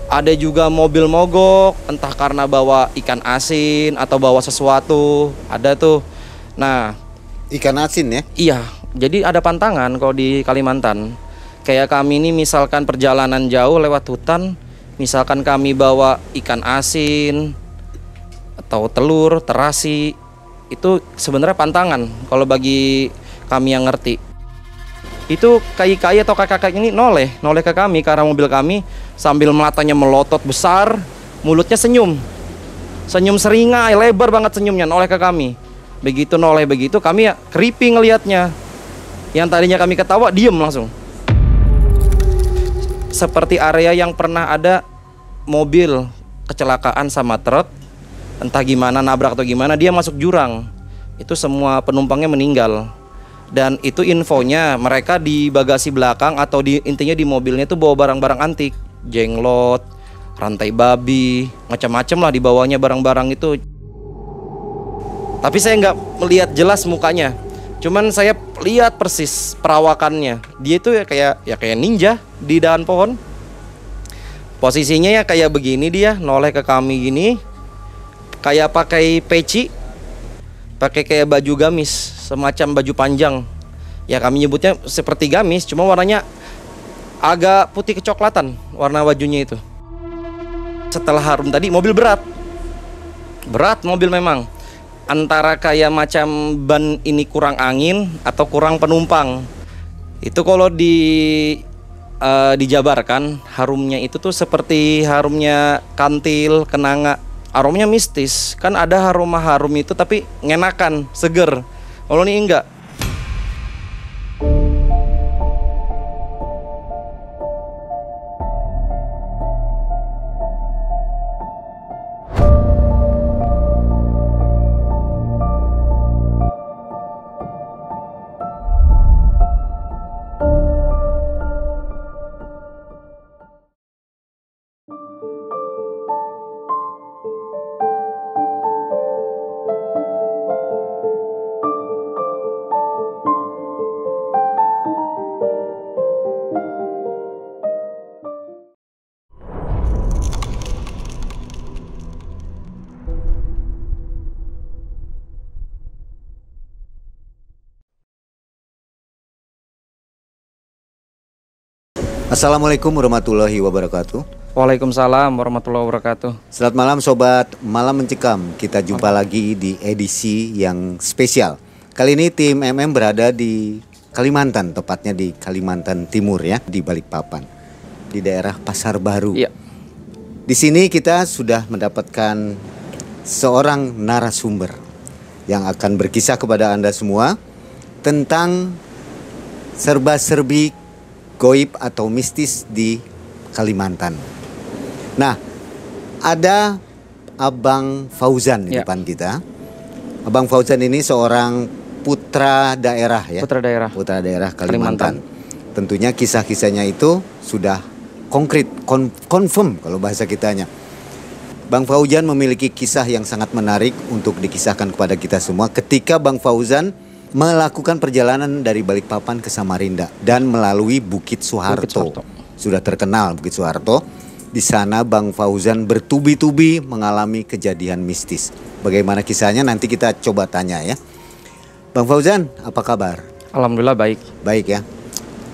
Ada juga mobil mogok, entah karena bawa ikan asin atau bawa sesuatu, ada tuh. Nah, Ikan asin ya? iya, jadi ada pantangan kalau di Kalimantan. Kayak kami ini misalkan perjalanan jauh lewat hutan, misalkan kami bawa ikan asin atau telur, terasi, itu sebenarnya pantangan kalau bagi kami yang ngerti. Itu kai-kai atau kakak-kakak ini noleh ke kami ke arah mobil kami sambil matanya melotot besar, mulutnya senyum seringai, lebar banget senyumnya, noleh ke kami. Begitu noleh begitu, kami ya creepy ngelihatnya. Yang tadinya kami ketawa, diem langsung. Seperti area yang pernah ada mobil kecelakaan sama truk, entah gimana nabrak atau gimana, dia masuk jurang. Itu semua penumpangnya meninggal. Dan itu infonya mereka di bagasi belakang atau intinya di mobilnya itu bawa barang-barang antik, jenglot, rantai babi, macam-macam lah dibawanya barang-barang itu. Tapi saya nggak melihat jelas mukanya, cuman saya lihat persis perawakannya. Dia itu ya kayak ninja di dahan pohon. Posisinya ya kayak begini, dia noleh ke kami gini, kayak pakai peci, pakai kayak baju gamis, semacam baju panjang. Ya kami nyebutnya seperti gamis, cuma warnanya agak putih kecoklatan warna bajunya itu. Setelah harum tadi, mobil berat mobil memang. Antara kayak macam ban ini kurang angin atau kurang penumpang. Itu kalau dijabarkan, harumnya itu tuh seperti harumnya kantil, kenanga. Aromanya mistis. Kan ada aroma harum itu tapi ngenakan, seger. Kalau ini enggak. Assalamualaikum warahmatullahi wabarakatuh. Waalaikumsalam warahmatullahi wabarakatuh. Selamat malam sobat Malam Mencekam. Kita jumpa lagi di edisi yang spesial. Kali ini tim MM berada di Kalimantan, tepatnya di Kalimantan Timur ya, di Balikpapan, di daerah Pasar Baru. Iya. Di sini kita sudah mendapatkan seorang narasumber yang akan berkisah kepada Anda semua tentang serba-serbi goib atau mistis di Kalimantan. Nah, ada Abang Fauzan di depan kita. Abang Fauzan ini seorang putra daerah ya. Putra daerah Kalimantan. Tentunya kisah-kisahnya itu sudah konkret, confirm kalau bahasa kitanya. Bang Fauzan memiliki kisah yang sangat menarik untuk dikisahkan kepada kita semua ketika Bang Fauzan melakukan perjalanan dari Balikpapan ke Samarinda dan melalui Bukit Soeharto. Sudah terkenal Bukit Soeharto. Di sana Bang Fauzan bertubi-tubi mengalami kejadian mistis. Bagaimana kisahnya nanti kita coba tanya ya. Bang Fauzan, apa kabar? Alhamdulillah baik. Baik ya.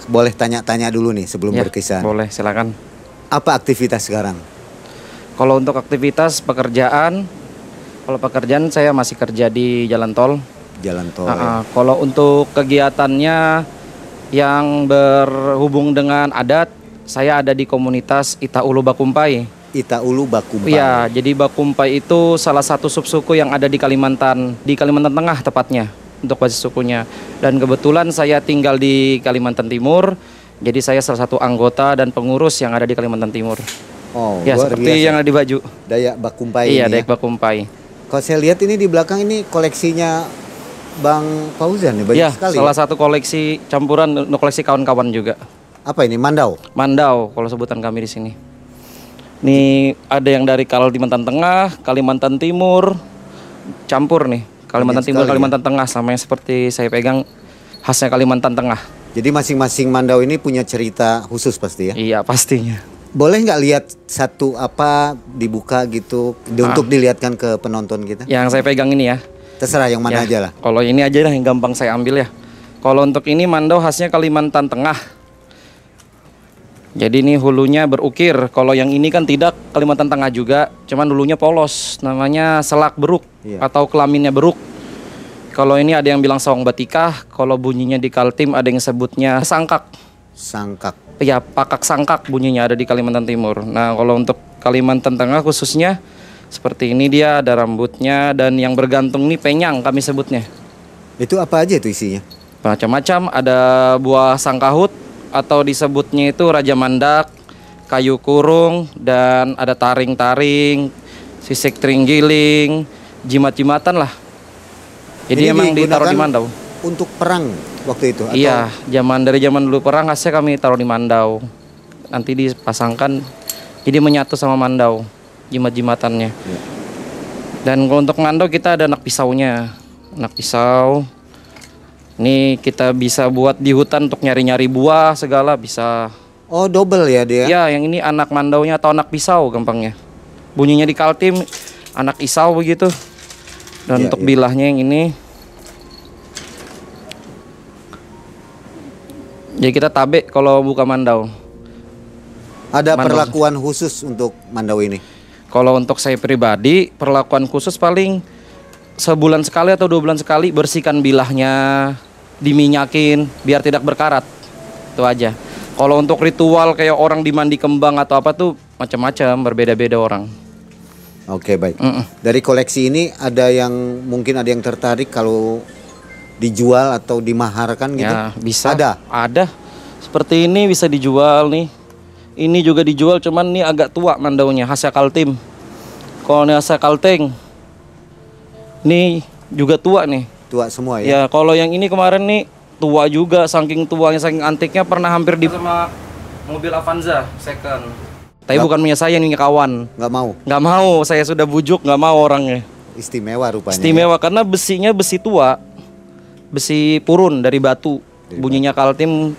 Boleh tanya-tanya dulu nih sebelum berkisah. Boleh, silakan. Apa aktivitas sekarang? Kalau untuk aktivitas pekerjaan, kalau pekerjaan saya masih kerja di jalan tol. Jalan tol. Kalau untuk kegiatannya yang berhubung dengan adat, saya ada di komunitas Itaulu Bakumpai. Itaulu Bakumpai. Iya, jadi Bakumpai itu salah satu subsuku yang ada di Kalimantan Tengah tepatnya untuk basis sukunya. Dan kebetulan saya tinggal di Kalimantan Timur, jadi saya salah satu anggota dan pengurus yang ada di Kalimantan Timur. Oh, ya seperti biasa yang ada di baju. Dayak Bakumpai. Iya, Dayak Bakumpai. Kalau saya lihat ini di belakang ini koleksinya Bang Fauzan ya, banyak sekali. Salah satu koleksi campuran untuk koleksi kawan-kawan juga. Apa ini? Mandau? Mandau kalau sebutan kami di sini. Nih ada yang dari Kalimantan Tengah, Kalimantan Timur, campur nih. Kalimantan Timur, Kalimantan Tengah sama yang seperti saya pegang khasnya Kalimantan Tengah. Jadi masing-masing mandau ini punya cerita khusus pasti ya? Iya pastinya. Boleh nggak lihat satu apa dibuka gitu untuk dilihatkan ke penonton kita? Yang saya pegang ini ya. Terserah yang mana aja lah. Kalau ini aja lah yang gampang saya ambil ya. Kalau untuk ini mandau khasnya Kalimantan Tengah. Jadi ini hulunya berukir. Kalau yang ini kan tidak, Kalimantan Tengah juga, cuman hulunya polos. Namanya selak beruk atau kelaminnya beruk. Kalau ini ada yang bilang sawang batikah. Kalau bunyinya di Kaltim ada yang sebutnya sangkak. Sangkak. Ya, pakak sangkak bunyinya ada di Kalimantan Timur. Nah, kalau untuk Kalimantan Tengah khususnya seperti ini, dia ada rambutnya dan yang bergantung nih penyang kami sebutnya. Itu apa aja itu isinya? Macam-macam, ada buah sangkahut atau disebutnya itu raja mandak, kayu kurung, dan ada taring-taring, sisik tringgiling, jimat-jimatan lah. Jadi Ini emang ditaruh di digunakan mandau. untuk perang waktu itu? Atau? Iya, dari zaman dulu perang khasnya kami taruh di mandau. Nanti dipasangkan jadi menyatu sama mandau jimat-jimatannya. Ya. Dan kalau untuk mandau kita ada anak pisaunya. Anak pisau. Ini kita bisa buat di hutan untuk nyari-nyari buah segala bisa. Oh, double ya dia? Ya, yang ini anak mandaunya atau anak pisau gampangnya. Bunyinya di Kaltim anak isau begitu. Dan untuk bilahnya yang ini. Jadi kita tabe kalau buka mandau. Ada perlakuan khusus untuk mandau ini? Kalau untuk saya pribadi, perlakuan khusus paling sebulan sekali atau 2 bulan sekali bersihkan bilahnya, diminyakin biar tidak berkarat. Itu aja. Kalau untuk ritual kayak orang dimandi kembang atau apa tuh macam-macam, berbeda-beda orang. Oke, baik. Dari koleksi ini ada yang mungkin ada yang tertarik kalau dijual atau dimaharkan gitu? Ya, bisa. Ada? Ada. Seperti ini bisa dijual nih. Ini juga dijual, cuman ini agak tua mandaunya, khasnya Kaltim. Kalau ini khasnya Kalteng, ini juga tua nih. Tua semua ya? Ya, kalau yang ini kemarin nih tua juga, saking tuanya, saking antiknya pernah hampir di sama mobil Avanza second. Tapi bukan punya saya, ini kawan. Nggak mau? Nggak mau, saya sudah bujuk, nggak mau orangnya. Istimewa rupanya. Istimewa karena besinya besi tua, besi purun dari batu. Bunyinya Kaltim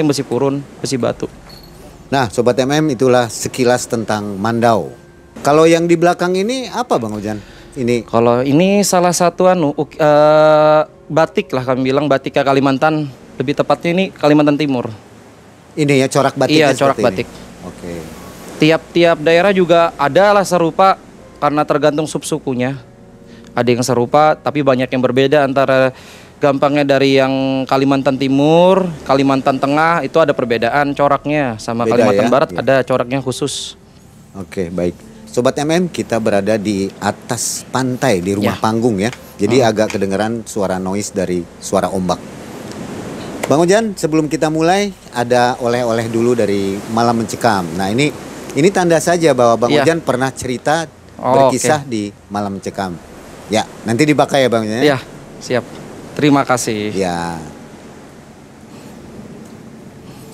besi purun, besi batu. Nah, Sobat MM, itulah sekilas tentang mandau. Kalau yang di belakang ini apa Bang Ojan? Ini Kalau ini salah satu batik lah kami bilang, batiknya Kalimantan. Lebih tepatnya ini Kalimantan Timur. ini ya corak batiknya. Iya, corak seperti batik. ini. Oke. Tiap-tiap daerah juga ada lah serupa karena tergantung subsukunya. Ada yang serupa tapi banyak yang berbeda, antara gampangnya dari yang Kalimantan Timur, Kalimantan Tengah itu ada perbedaan coraknya, sama Beda Kalimantan ya? Barat Ya. ada coraknya khusus. Oke, baik. Sobat MM, kita berada di atas pantai di rumah Ya. panggung ya. Jadi agak kedengeran suara noise dari suara ombak. Bang Ojan, sebelum kita mulai ada oleh-oleh dulu dari Malam Mencekam. Nah, ini tanda saja bahwa Bang Ya. Ojan pernah cerita berkisah di Malam Mencekam. Ya, nanti dipakai ya Bang Ojan. Iya, siap. Terima kasih. Ya.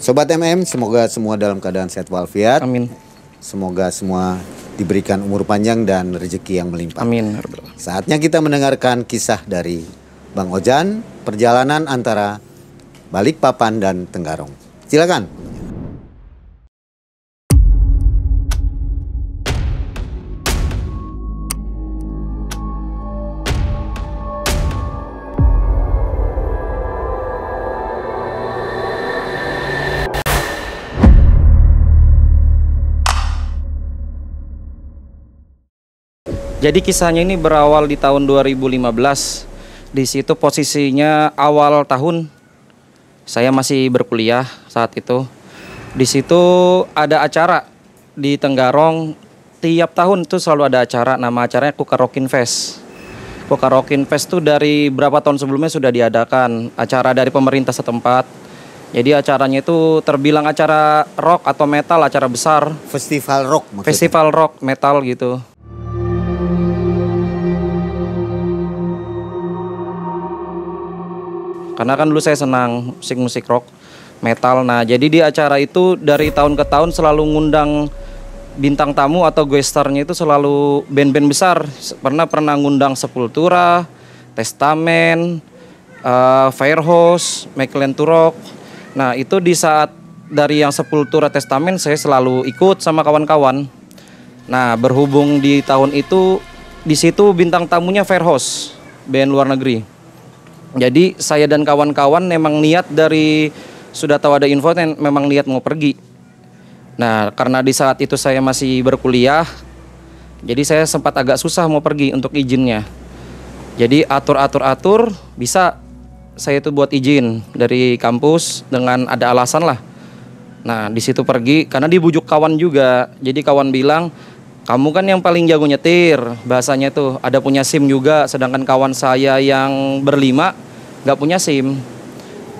Sobat MM, semoga semua dalam keadaan sehat walafiat. Amin. Semoga semua diberikan umur panjang dan rezeki yang melimpah. Amin. Saatnya kita mendengarkan kisah dari Bang Ojan, perjalanan antara Balikpapan dan Tenggarong. Silakan. Jadi kisahnya ini berawal di tahun 2015. Di situ posisinya awal tahun. Saya masih berkuliah saat itu. Di situ ada acara di Tenggarong. Tiap tahun itu selalu ada acara, nama acaranya Kukarokin Fest. Kukarokin Fest itu dari berapa tahun sebelumnya sudah diadakan, acara dari pemerintah setempat. Jadi acaranya itu terbilang acara rock atau metal, acara besar. Festival rock maksudnya. Festival rock metal gitu. Karena kan dulu saya senang musik-musik rock, metal. Nah, jadi di acara itu dari tahun ke tahun selalu ngundang bintang tamu atau guestarnya itu selalu band-band besar. Pernah ngundang Sepultura, Testament, Firehouse, McLean Turok. Nah, itu di saat dari yang Sepultura Testament saya selalu ikut sama kawan-kawan. Nah, berhubung di tahun itu di situ bintang tamunya Fairhouse, band luar negeri. Jadi saya dan kawan-kawan memang niat dari sudah tahu ada info memang niat mau pergi. Nah, karena di saat itu saya masih berkuliah, jadi saya sempat agak susah mau pergi untuk izinnya. Jadi atur bisa saya itu buat izin dari kampus dengan ada alasan lah. Nah, di situ pergi karena dibujuk kawan juga. Jadi kawan bilang, "Kamu kan yang paling jago nyetir." Bahasanya tuh, ada punya SIM juga, sedangkan kawan saya yang berlima nggak punya SIM.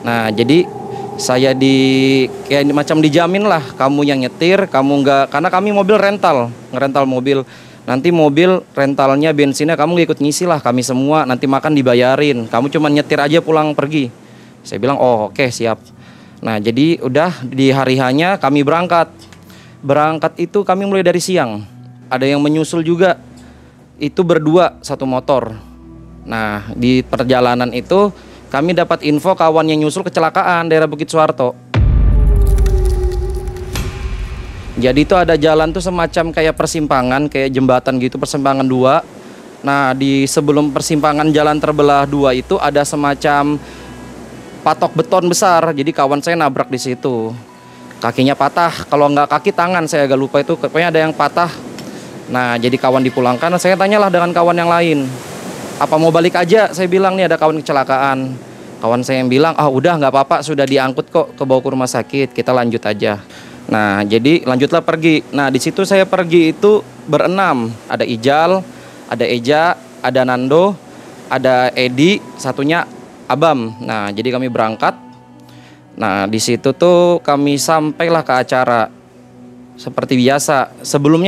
Nah, jadi saya kayak macam dijamin lah, kamu yang nyetir, kamu nggak, karena kami mobil ngerental mobil. Nanti mobil rentalnya bensinnya kamu gak ikut ngisi lah, kami semua nanti makan dibayarin, kamu cuma nyetir aja pulang pergi. Saya bilang oh oke, siap. Nah, jadi udah di hari hanya kami berangkat itu kami mulai dari siang. Ada yang menyusul juga, itu berdua satu motor. Nah, di perjalanan itu kami dapat info kawan yang nyusul kecelakaan daerah Bukit Suharto. Jadi itu ada jalan tuh semacam kayak persimpangan, kayak jembatan gitu, persimpangan dua. Nah, di sebelum persimpangan jalan terbelah dua itu ada semacam patok beton besar. Jadi kawan saya nabrak di situ. Kakinya patah, kalau nggak kaki tangan, saya agak lupa itu, pokoknya ada yang patah. Nah, jadi kawan dipulangkan, saya tanyalah dengan kawan yang lain. Apa mau balik aja? Saya bilang nih ada kawan kecelakaan. Kawan saya yang bilang, udah nggak apa-apa, sudah diangkut kok, ke bawa ke rumah sakit, kita lanjut aja. Nah, jadi lanjutlah pergi. Nah, di situ saya pergi itu berenam. Ada Ijal, ada Eja, ada Nando, ada Edi, satunya Abam. Nah, jadi kami berangkat. Nah, di situ tuh kami sampailah ke acara. Seperti biasa, sebelum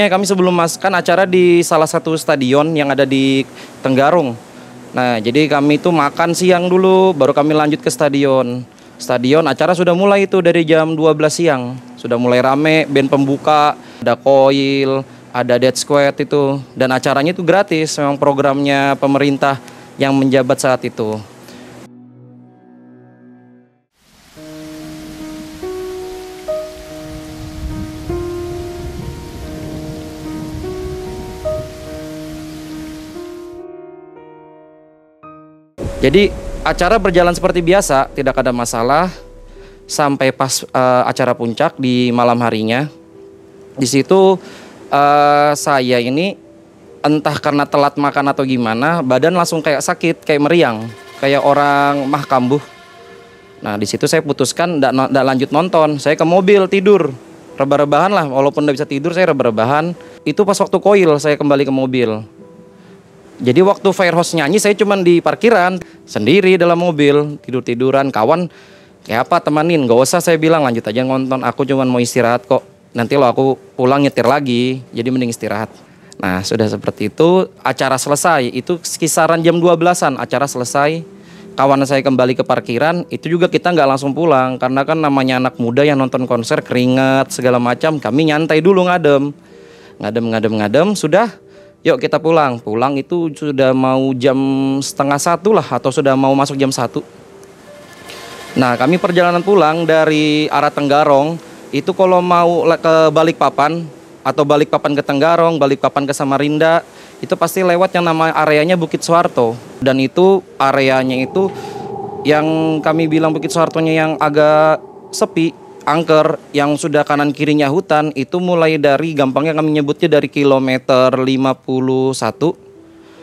masukkan acara di salah satu stadion yang ada di Tenggarong. Nah, jadi kami itu makan siang dulu, baru kami lanjut ke stadion. Stadion acara sudah mulai itu dari jam 12 siang. Sudah mulai rame, band pembuka, ada Coil, ada Dead Squad itu. Dan acaranya itu gratis, memang programnya pemerintah yang menjabat saat itu. Jadi acara berjalan seperti biasa, tidak ada masalah sampai pas acara puncak di malam harinya. Di situ saya ini entah karena telat makan atau gimana, badan langsung kayak sakit, kayak meriang, kayak orang mah kambuh. Nah, di situ saya putuskan nggak lanjut nonton. Saya ke mobil tidur, rebah-rebahan lah, walaupun nggak bisa tidur saya rebah-rebahan. Itu pas waktu Coil saya kembali ke mobil. Jadi waktu Fairhouse nyanyi saya cuma di parkiran sendiri dalam mobil, tidur-tiduran. Kawan kayak apa temanin, gak usah, saya bilang lanjut aja nonton, aku cuma mau istirahat kok, nanti lo aku pulang nyetir lagi, jadi mending istirahat. Nah, sudah seperti itu, acara selesai, itu kisaran jam 12-an acara selesai. Kawan saya kembali ke parkiran, itu juga kita nggak langsung pulang, karena kan namanya anak muda yang nonton konser, keringat segala macam, kami nyantai dulu ngadem, sudah. Yuk kita pulang. Pulang itu sudah mau jam 12:30 lah, atau sudah mau masuk jam 1. Nah, kami perjalanan pulang dari arah Tenggarong itu kalau mau ke Balikpapan atau Balikpapan ke Tenggarong, Balikpapan ke Samarinda, itu pasti lewat yang nama areanya Bukit Suharto. Dan itu areanya itu yang kami bilang Bukit Suhartonya yang agak sepi, angker, yang sudah kanan kirinya hutan, itu mulai dari, gampangnya kami nyebutnya dari kilometer 51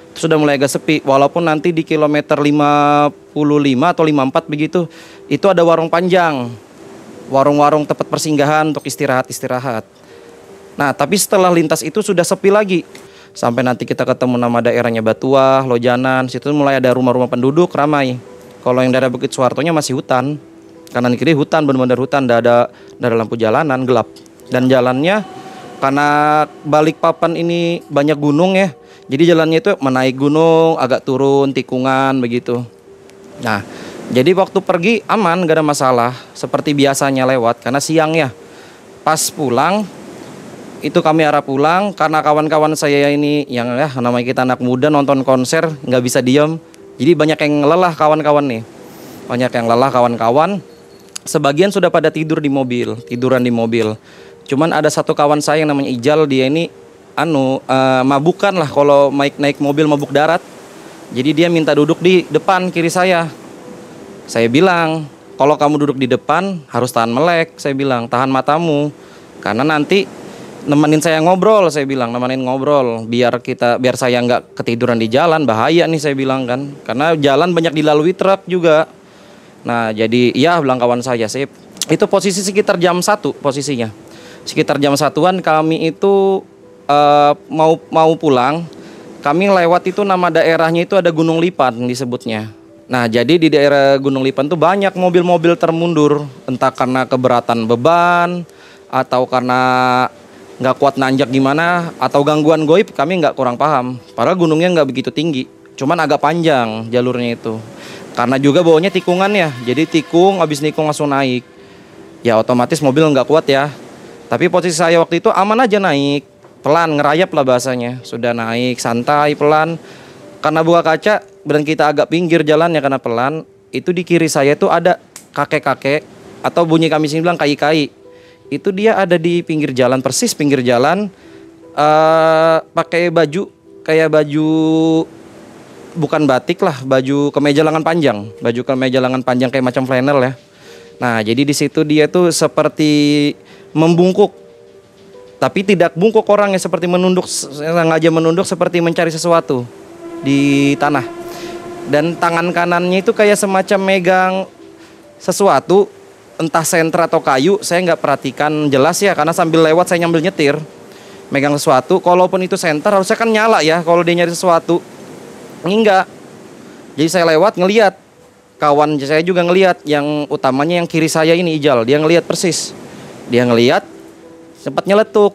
itu sudah mulai agak sepi. Walaupun nanti di kilometer 55 atau 54 begitu, itu ada warung panjang, warung-warung tempat persinggahan untuk istirahat. Nah, tapi setelah lintas itu sudah sepi lagi. Sampai nanti kita ketemu nama daerahnya Batuah, Lojanan, situ mulai ada rumah-rumah penduduk ramai. Kalau yang daerah Bukit Suhartonya masih hutan. Kanan kiri hutan, benar-benar hutan, tidak ada lampu jalanan, gelap. Dan jalannya karena Balikpapan ini banyak gunung ya, jadi jalannya itu menaik gunung, agak turun, tikungan begitu. Nah, jadi waktu pergi aman, gak ada masalah, seperti biasanya lewat, karena siang ya. Pas pulang, itu kami arah pulang, karena kawan-kawan saya ini yang namanya kita anak muda nonton konser, nggak bisa diam. Jadi banyak yang lelah kawan-kawan nih, banyak yang lelah kawan-kawan. Sebagian sudah pada tiduran di mobil. Cuman ada satu kawan saya yang namanya Ijal, dia ini mabukan lah kalau naik mobil mabuk darat. Jadi dia minta duduk di depan kiri saya. Saya bilang, kalau kamu duduk di depan harus tahan melek, saya bilang, tahan matamu. Karena nanti nemenin saya ngobrol, saya bilang, nemenin ngobrol biar saya nggak ketiduran di jalan, bahaya nih saya bilang kan. Karena jalan banyak dilalui truk juga. Nah, jadi iya bilang kawan saya, sip. Itu posisi sekitar jam 1 posisinya. Sekitar jam 1-an kami itu mau pulang. Kami lewat itu, nama daerahnya itu ada Gunung Lipan disebutnya. Nah, jadi di daerah Gunung Lipan tuh banyak mobil-mobil termundur, entah karena keberatan beban atau karena nggak kuat nanjak gimana, atau gangguan goib, kami nggak kurang paham. Padahal gunungnya nggak begitu tinggi, cuman agak panjang jalurnya itu. Karena juga bawahnya tikungan ya, jadi tikung, abis nikung langsung naik. Ya otomatis mobil nggak kuat ya. Tapi posisi saya waktu itu aman aja naik, pelan, ngerayap lah bahasanya. Sudah naik, santai, pelan. Karena buka kaca dan kita agak pinggir jalannya karena pelan, itu di kiri saya itu ada kakek-kakek, atau bunyi kami sini bilang kai-kai. Itu dia ada di pinggir jalan, persis pinggir jalan, pakai baju, kayak baju bukan batik lah, baju kemeja lengan panjang kayak macam flanel ya. Nah, jadi di situ dia tuh seperti membungkuk, tapi tidak bungkuk orangnya, seperti menunduk, sengaja menunduk seperti mencari sesuatu di tanah. Dan tangan kanannya itu kayak semacam megang sesuatu, entah senter atau kayu, saya nggak perhatikan jelas ya, karena sambil lewat saya nyambil nyetir, megang sesuatu. Kalaupun itu senter harusnya kan nyala ya kalau dia nyari sesuatu. Enggak. Jadi saya lewat ngelihat, kawan saya juga ngelihat, yang utamanya yang kiri saya ini Ijal, dia ngelihat persis. Dia ngelihat, sempat nyeletuk.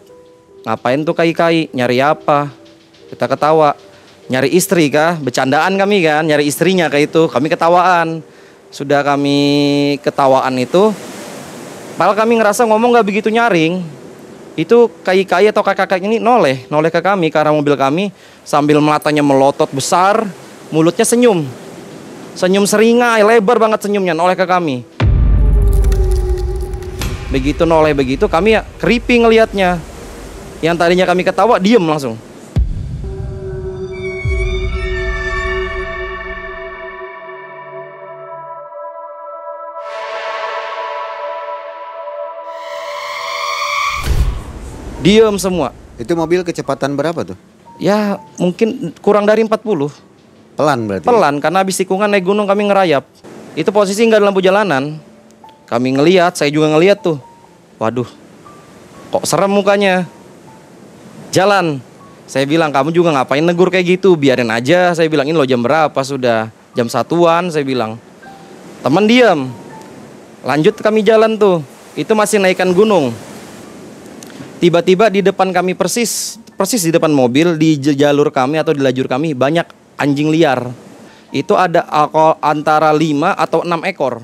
Ngapain tuh kai-kai? Nyari apa? Kita ketawa. Nyari istri kah? Bercandaan kami kan, nyari istrinya kayak itu. Kami ketawaan. Sudah kami ketawaan itu, padahal kami ngerasa ngomong gak begitu nyaring. Itu kai-kai atau kakak-kakak ini noleh ke kami, ke arah mobil kami, sambil matanya melotot besar, mulutnya senyum seringai, lebar banget senyumnya, noleh ke kami. Begitu noleh begitu, kami ya creepy ngelihatnya. Yang tadinya kami ketawa, diem langsung. Diem semua. Itu mobil kecepatan berapa tuh? Ya mungkin kurang dari 40. Pelan berarti? Pelan, karena habis tikungan naik gunung kami ngerayap. Itu posisi nggak ada lampu jalanan. Kami ngelihat, saya juga ngelihat tuh. Waduh, kok serem mukanya. Jalan. Saya bilang, kamu juga ngapain negur kayak gitu? Biarin aja, saya bilang, ini loh jam berapa sudah? Jam 1-an, saya bilang. Teman diam. Lanjut kami jalan tuh. Itu masih naikkan gunung. Tiba-tiba di depan kami persis di depan mobil, di jalur kami atau di lajur kami banyak anjing liar. Itu ada antara 5 atau 6 ekor.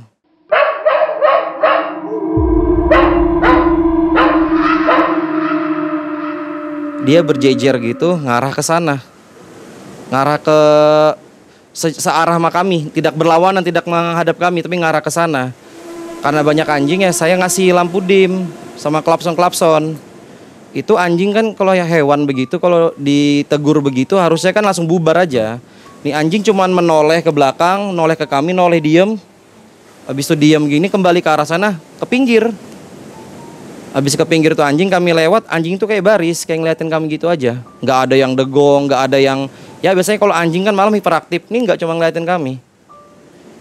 Dia berjejer gitu, ngarah ke sana. Ngarah ke searah sama kami, tidak berlawanan, tidak menghadap kami, tapi ngarah ke sana. Karena banyak anjing ya, saya ngasih lampu dim sama klakson-klakson. Itu anjing kan kalau ya hewan begitu, kalau ditegur begitu harusnya kan langsung bubar aja. Nih anjing cuman menoleh ke belakang, noleh ke kami, noleh diem. Habis itu diem gini kembali ke arah sana, ke pinggir. Habis ke pinggir tuh anjing, kami lewat, anjing itu kayak baris, kayak ngeliatin kami gitu aja. Nggak ada yang degong, nggak ada yang, ya biasanya kalau anjing kan malam hiperaktif, nih nggak cuma ngeliatin kami.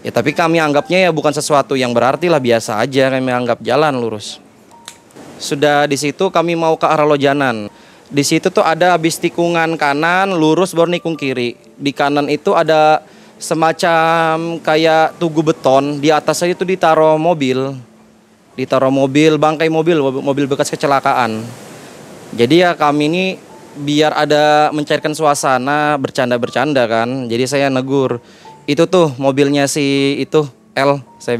Ya tapi kami anggapnya ya bukan sesuatu yang berarti lah, biasa aja, kami anggap jalan lurus. Sudah di situ kami mau ke arah Lojanan. Di situ tuh ada habis tikungan kanan, lurus baru nikung kiri. Di kanan itu ada semacam kayak tugu beton. Di atasnya itu ditaruh mobil, bangkai mobil bekas kecelakaan. Jadi ya kami ini biar ada mencairkan suasana, bercanda-bercanda kan. Jadi saya negur. Itu tuh mobilnya si itu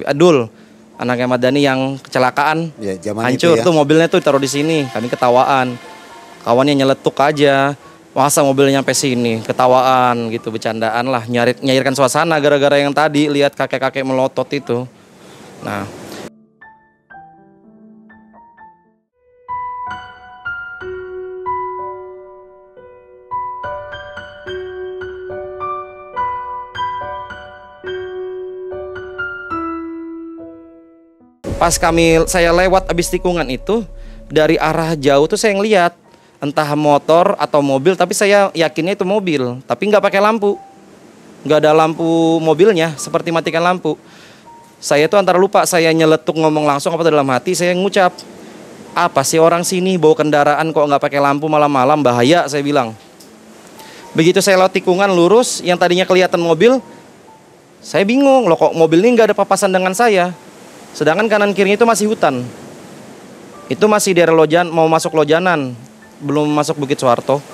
Adul. Anaknya Madani yang kecelakaan, ya, hancur itu ya. Tuh mobilnya tuh taruh di sini, kami ketawaan. Kawannya nyeletuk aja, masa mobilnya sampai sini, ketawaan gitu, bercandaan lah, nyairkan suasana gara-gara yang tadi lihat kakek-kakek melotot itu. Nah, Pas saya lewat abis tikungan itu, dari arah jauh tuh saya ngeliat entah motor atau mobil, tapi saya yakinnya itu mobil, tapi nggak pakai lampu, nggak ada lampu mobilnya, seperti matikan lampu. Saya tuh antara lupa saya nyeletuk ngomong langsung apa dalam hati, saya ngucap, apa sih orang sini bawa kendaraan kok nggak pakai lampu malam-malam, bahaya, saya bilang. Begitu saya lewat tikungan lurus, yang tadinya kelihatan mobil, saya bingung, loh kok mobil ini nggak ada papasan dengan saya. Sedangkan kanan kirinya itu masih hutan. Itu masih daerah Lojan, mau masuk Lojanan, belum masuk Bukit Suharto.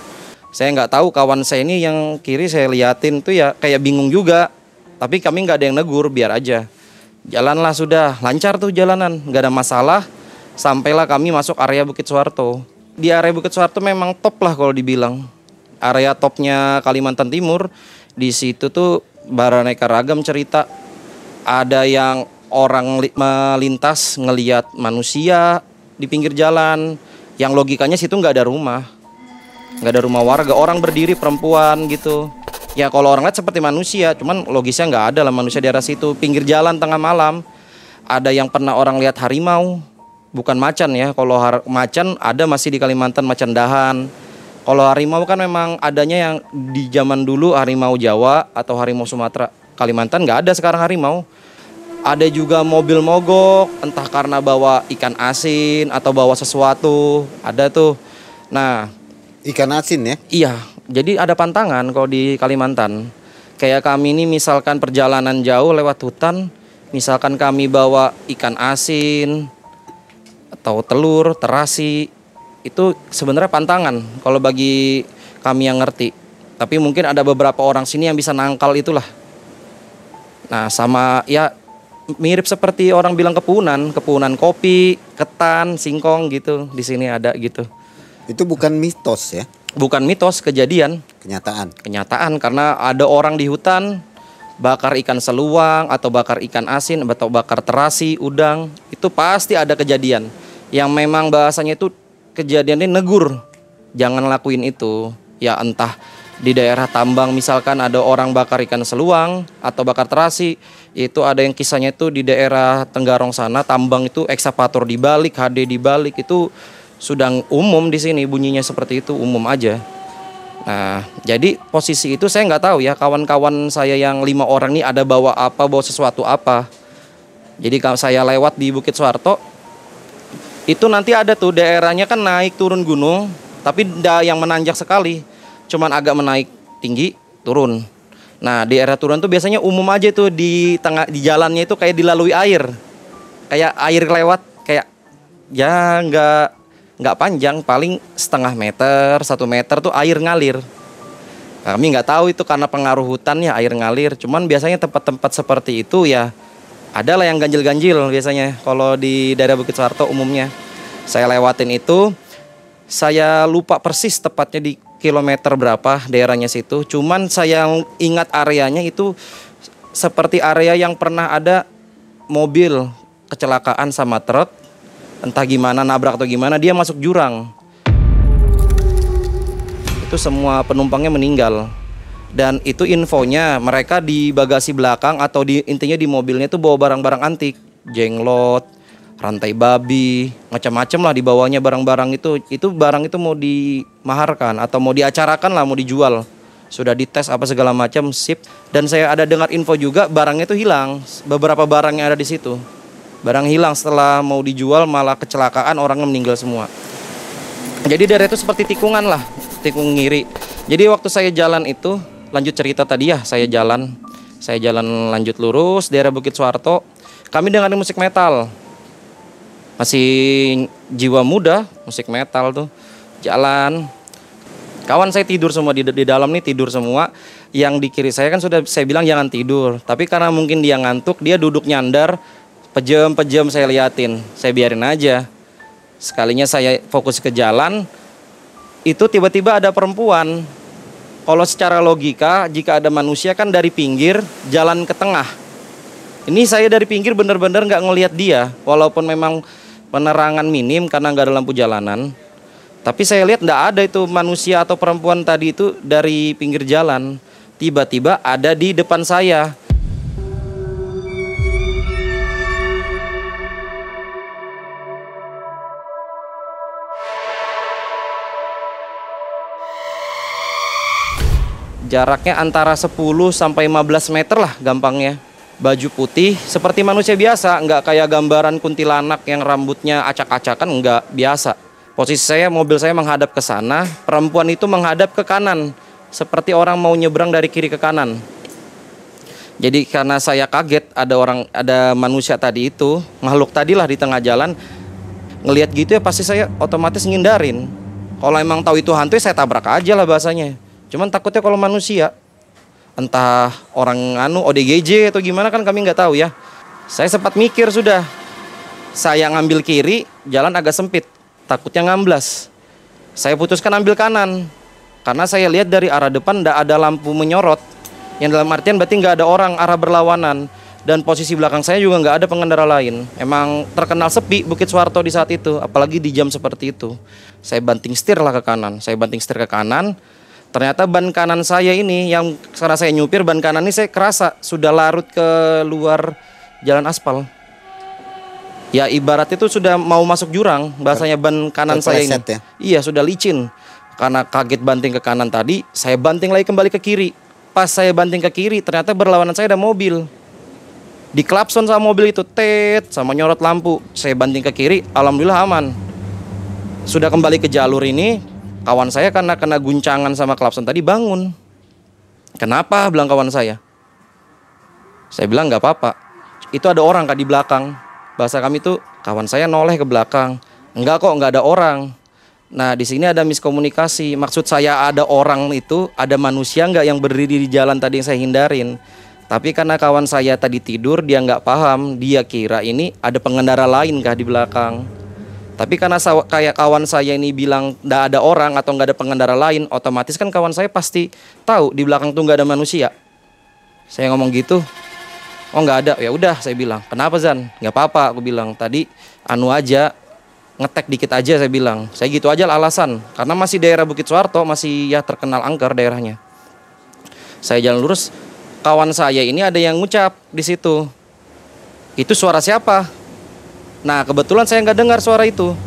Saya nggak tahu, kawan saya ini yang kiri saya liatin tuh ya kayak bingung juga. Tapi kami nggak ada yang negur, biar aja. Jalanlah sudah, lancar tuh jalanan, nggak ada masalah. Sampailah kami masuk area Bukit Suharto. Di area Bukit Suharto memang top lah kalau dibilang. Area topnya Kalimantan Timur. Di situ tuh beraneka ragam cerita. Ada yang orang melintas ngelihat manusia di pinggir jalan. Yang logikanya situ nggak ada rumah. Nggak ada rumah warga. Orang berdiri, perempuan gitu. Ya kalau orang lihat seperti manusia. Cuman logisnya nggak ada lah manusia di arah situ. Pinggir jalan tengah malam. Ada yang pernah orang lihat harimau. Bukan macan ya. Kalau macan ada masih di Kalimantan, macan dahan. Kalau harimau kan memang adanya yang di zaman dulu harimau Jawa atau harimau Sumatera. Kalimantan nggak ada sekarang harimau. Ada juga mobil mogok, entah karena bawa ikan asin atau bawa sesuatu. Ada tuh. Nah, Ikan asin ya? iya, jadi ada pantangan kalau di Kalimantan. Kayak kami ini misalkan perjalanan jauh lewat hutan, misalkan kami bawa ikan asin atau telur, terasi, itu sebenarnya pantangan kalau bagi kami yang ngerti. Tapi mungkin ada beberapa orang sini yang bisa nangkal itulah. Nah, sama ya mirip seperti orang bilang kepunan kopi, ketan, singkong gitu. Di sini ada gitu. Itu bukan mitos ya? Bukan mitos, kejadian. Kenyataan karena ada orang di hutan bakar ikan seluang atau bakar ikan asin atau bakar terasi, udang, itu pasti ada kejadian. Yang memang bahasanya itu kejadiannya negur, jangan lakuin itu. Ya entah di daerah tambang misalkan ada orang bakar ikan seluang atau bakar terasi, itu ada yang kisahnya itu di daerah Tenggarong sana, tambang itu ekskavator dibalik, HD dibalik, itu sudah umum di sini bunyinya seperti itu, umum aja. Nah, jadi posisi itu saya nggak tahu ya, kawan-kawan saya yang 5 orang ini ada bawa sesuatu apa. Jadi kalau saya lewat di Bukit Suharto, itu nanti ada tuh daerahnya kan naik turun gunung, tapi yang menanjak sekali, cuman agak menaik tinggi turun. Nah, di daerah turun tuh biasanya umum aja tuh di tengah di jalannya itu kayak dilalui air, kayak air lewat, kayak ya nggak panjang, paling setengah meter, 1 meter tuh air ngalir. Kami nggak tahu itu karena pengaruh hutan ya air ngalir. Cuman biasanya tempat-tempat seperti itu ya adalah yang ganjil-ganjil biasanya. Kalau di daerah Bukit Suharto umumnya saya lewatin itu, saya lupa persis tepatnya di kilometer berapa daerahnya situ. Cuman saya ingat areanya itu seperti area yang pernah ada mobil kecelakaan sama truk. Entah gimana, nabrak atau gimana, dia masuk jurang. Itu semua penumpangnya meninggal. Dan itu infonya, mereka di bagasi belakang atau intinya di mobilnya itu bawa barang-barang antik. Jenglot, rantai babi, macam-macam lah dibawanya barang-barang itu. Itu barang itu mau dimaharkan atau mau diacarakan lah, mau dijual. Sudah dites apa segala macam, sip. Dan saya ada dengar info juga barangnya itu hilang. Beberapa barang yang ada di situ. Barang hilang setelah mau dijual, malah kecelakaan, orangnya meninggal semua. Jadi daerah itu seperti tikungan lah, tikung ngiri. Jadi waktu saya jalan itu, lanjut cerita tadi ya, saya jalan lanjut lurus daerah Bukit Suharto. Kami dengerin musik metal. Masih jiwa muda, musik metal tuh. Jalan. Kawan saya tidur semua di dalam nih, tidur semua. Yang di kiri saya kan sudah saya bilang jangan tidur. Tapi karena mungkin dia ngantuk, dia duduk nyandar. Pejam saya liatin, saya biarin aja. Sekalinya saya fokus ke jalan, itu tiba-tiba ada perempuan. Kalau secara logika, jika ada manusia kan dari pinggir jalan ke tengah. Ini saya dari pinggir bener-bener nggak ngelihat dia, walaupun memang penerangan minim karena nggak ada lampu jalanan. Tapi saya lihat nggak ada itu manusia atau perempuan tadi itu dari pinggir jalan. Tiba-tiba ada di depan saya. Jaraknya antara 10 sampai 15 meter lah gampangnya. Baju putih seperti manusia biasa, nggak kayak gambaran kuntilanak yang rambutnya acak-acakan, nggak, biasa. Posisi saya, mobil saya menghadap ke sana, perempuan itu menghadap ke kanan, seperti orang mau nyebrang dari kiri ke kanan. Jadi karena saya kaget ada manusia tadi itu, makhluk tadi lah di tengah jalan, ngelihat gitu ya pasti saya otomatis ngindarin. Kalau emang tahu itu hantu ya saya tabrak aja lah bahasanya. Cuman takutnya kalau manusia, entah orang ODGJ atau gimana kan kami nggak tahu ya. Saya sempat mikir sudah, saya ngambil kiri, jalan agak sempit, takutnya ngamblas. Saya putuskan ambil kanan, karena saya lihat dari arah depan nggak ada lampu menyorot. Yang dalam artian berarti nggak ada orang, arah berlawanan. Dan posisi belakang saya juga nggak ada pengendara lain. Emang terkenal sepi Bukit Suharto di saat itu, apalagi di jam seperti itu. Saya banting setir lah ke kanan, ternyata ban kanan saya ini, yang karena saya nyupir, ban kanan ini saya kerasa sudah larut ke luar jalan aspal. Ya ibarat itu sudah mau masuk jurang, bahasanya ban kanan saya ini. Ya? Iya, sudah licin. Karena kaget banting ke kanan tadi, saya banting lagi kembali ke kiri. Pas saya banting ke kiri, ternyata berlawanan saya ada mobil. Diklakson sama mobil itu, tet, sama nyorot lampu. Saya banting ke kiri, alhamdulillah aman. Sudah kembali ke jalur ini, kawan saya karena kena guncangan sama klakson tadi bangun. Kenapa? Bilang kawan saya. Saya bilang nggak apa-apa. Itu ada orang Kak di belakang. Bahasa kami tuh, kawan saya noleh ke belakang. Enggak kok, nggak ada orang. Nah di sini ada miskomunikasi. Maksud saya ada orang itu, ada manusia nggak yang berdiri di jalan tadi yang saya hindarin. Tapi karena kawan saya tadi tidur, dia nggak paham. Dia kira ini ada pengendara lain Kak di belakang. Tapi karena kayak kawan saya ini bilang nggak ada orang atau nggak ada pengendara lain, otomatis kan kawan saya pasti tahu di belakang tuh nggak ada manusia. Saya ngomong gitu, oh nggak ada, ya udah saya bilang. Kenapa Zan? Nggak apa-apa, aku bilang. Tadi aja ngetek dikit aja saya bilang. Saya gitu aja alasan, karena masih daerah Bukit Suharto, masih ya terkenal angker daerahnya. Saya jalan lurus, kawan saya ini ada yang ngucap di situ. Itu suara siapa? Nah kebetulan saya nggak dengar suara itu.